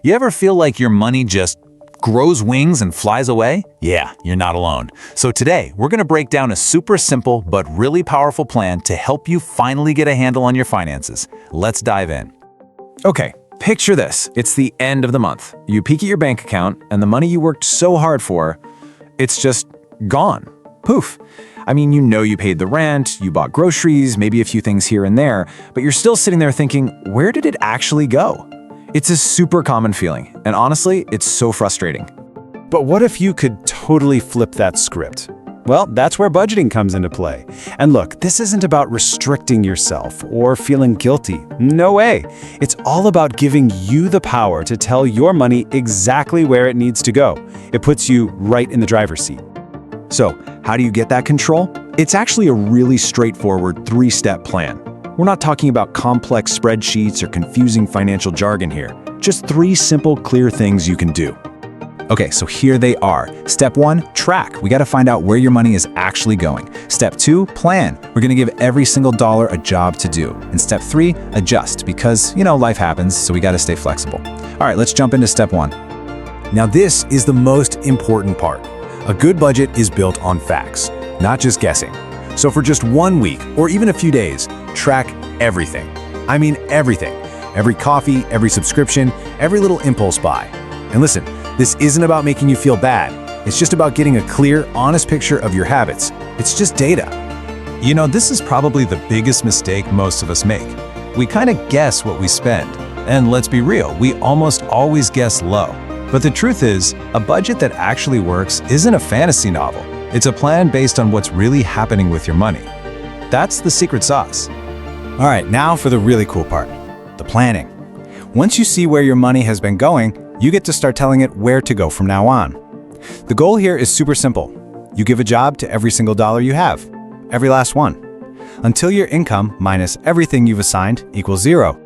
You ever feel like your money just grows wings and flies away? Yeah, you're not alone. So today, we're going to break down a super simple but really powerful plan to help you finally get a handle on your finances. Let's dive in. Okay, picture this. It's the end of the month. You peek at your bank account, and the money you worked so hard for, it's just gone. Poof. I mean, you know you paid the rent, you bought groceries, maybe a few things here and there, but you're still sitting there thinking, where did it actually go? It's a super common feeling, and honestly, it's so frustrating. But what if you could totally flip that script? Well, that's where budgeting comes into play. And look, this isn't about restricting yourself or feeling guilty. No way. It's all about giving you the power to tell your money exactly where it needs to go. It puts you right in the driver's seat. So, how do you get that control? It's actually a really straightforward three-step plan. We're not talking about complex spreadsheets or confusing financial jargon here. Just three simple, clear things you can do. Okay, so here they are. Step 1, track. We got to find out where your money is actually going. Step 2, plan. We're going to give every single dollar a job to do. And step 3, adjust, because, life happens, so we got to stay flexible. All right, let's jump into step 1. Now this is the most important part. A good budget is built on facts, not just guessing. So for just 1 week, or even a few days, track everything. I mean everything. Every coffee, every subscription, every little impulse buy. And listen, this isn't about making you feel bad. It's just about getting a clear, honest picture of your habits. It's just data. This is probably the biggest mistake most of us make. We kind of guess what we spend. And let's be real, we almost always guess low. But the truth is, a budget that actually works isn't a fantasy novel. It's a plan based on what's really happening with your money. That's the secret sauce. All right, now for the really cool part, the planning. Once you see where your money has been going, you get to start telling it where to go from now on. The goal here is super simple. You give a job to every single dollar you have, every last one, until your income minus everything you've assigned equals 0.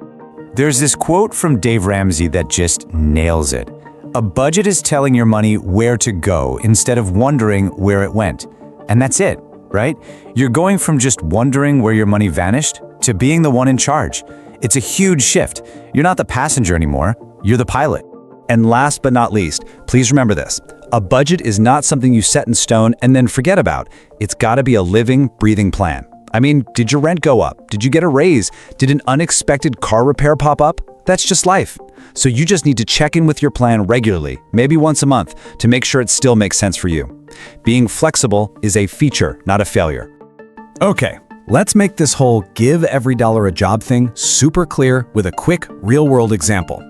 There's this quote from Dave Ramsey that just nails it. A budget is telling your money where to go instead of wondering where it went. And that's it, right? You're going from just wondering where your money vanished to being the one in charge. It's a huge shift. You're not the passenger anymore, you're the pilot. And last but not least, please remember this. A budget is not something you set in stone and then forget about. It's got to be a living, breathing plan. I mean, did your rent go up? Did you get a raise? Did an unexpected car repair pop up? That's just life. So you just need to check in with your plan regularly, maybe once a month, to make sure it still makes sense for you. Being flexible is a feature, not a failure. Okay, let's make this whole give every dollar a job thing super clear with a quick, real-world example.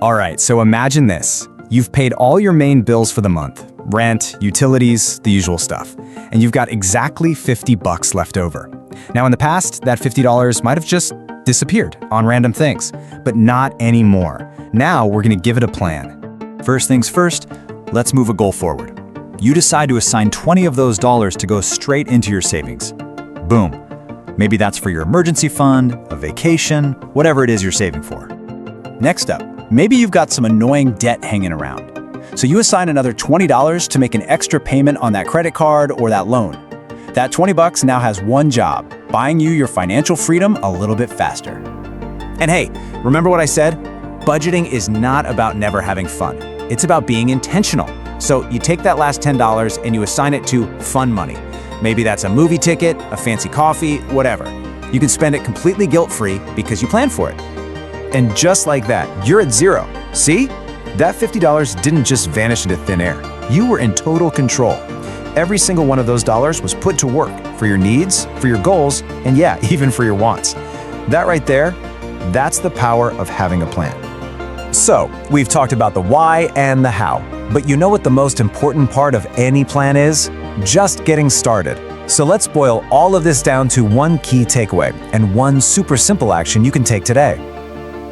All right, so imagine this. You've paid all your main bills for the month, rent, utilities, the usual stuff, and you've got exactly $50 left over. Now in the past, that $50 might have just disappeared on random things, but not anymore. Now we're gonna give it a plan. First things first, let's move a goal forward. You decide to assign 20 of those dollars to go straight into your savings. Boom. Maybe that's for your emergency fund, a vacation, whatever it is you're saving for. Next up, maybe you've got some annoying debt hanging around. So you assign another $20 to make an extra payment on that credit card or that loan. That $20 now has one job, buying you your financial freedom a little bit faster. And hey, remember what I said? Budgeting is not about never having fun. It's about being intentional. So you take that last $10 and you assign it to fun money. Maybe that's a movie ticket, a fancy coffee, whatever. You can spend it completely guilt-free because you planned for it. And just like that, you're at 0. See? That $50 didn't just vanish into thin air. You were in total control. Every single one of those dollars was put to work for your needs, for your goals, and yeah, even for your wants. That right there, that's the power of having a plan. So, we've talked about the why and the how, but you know what the most important part of any plan is? Just getting started. So let's boil all of this down to one key takeaway and one super simple action you can take today.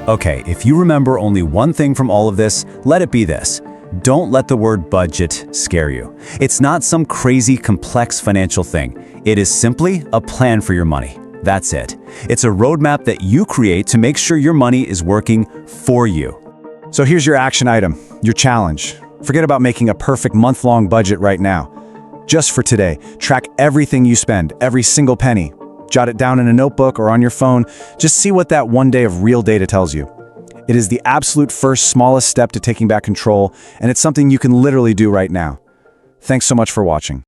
Okay, if you remember only one thing from all of this, let it be this. Don't let the word budget scare you. It's not some crazy, complex financial thing. It is simply a plan for your money. That's it. It's a roadmap that you create to make sure your money is working for you. So here's your action item, your challenge. Forget about making a perfect month-long budget right now. Just for today, track everything you spend, every single penny. Jot it down in a notebook or on your phone. Just see what that one day of real data tells you. It is the absolute first smallest step to taking back control, and it's something you can literally do right now. Thanks so much for watching.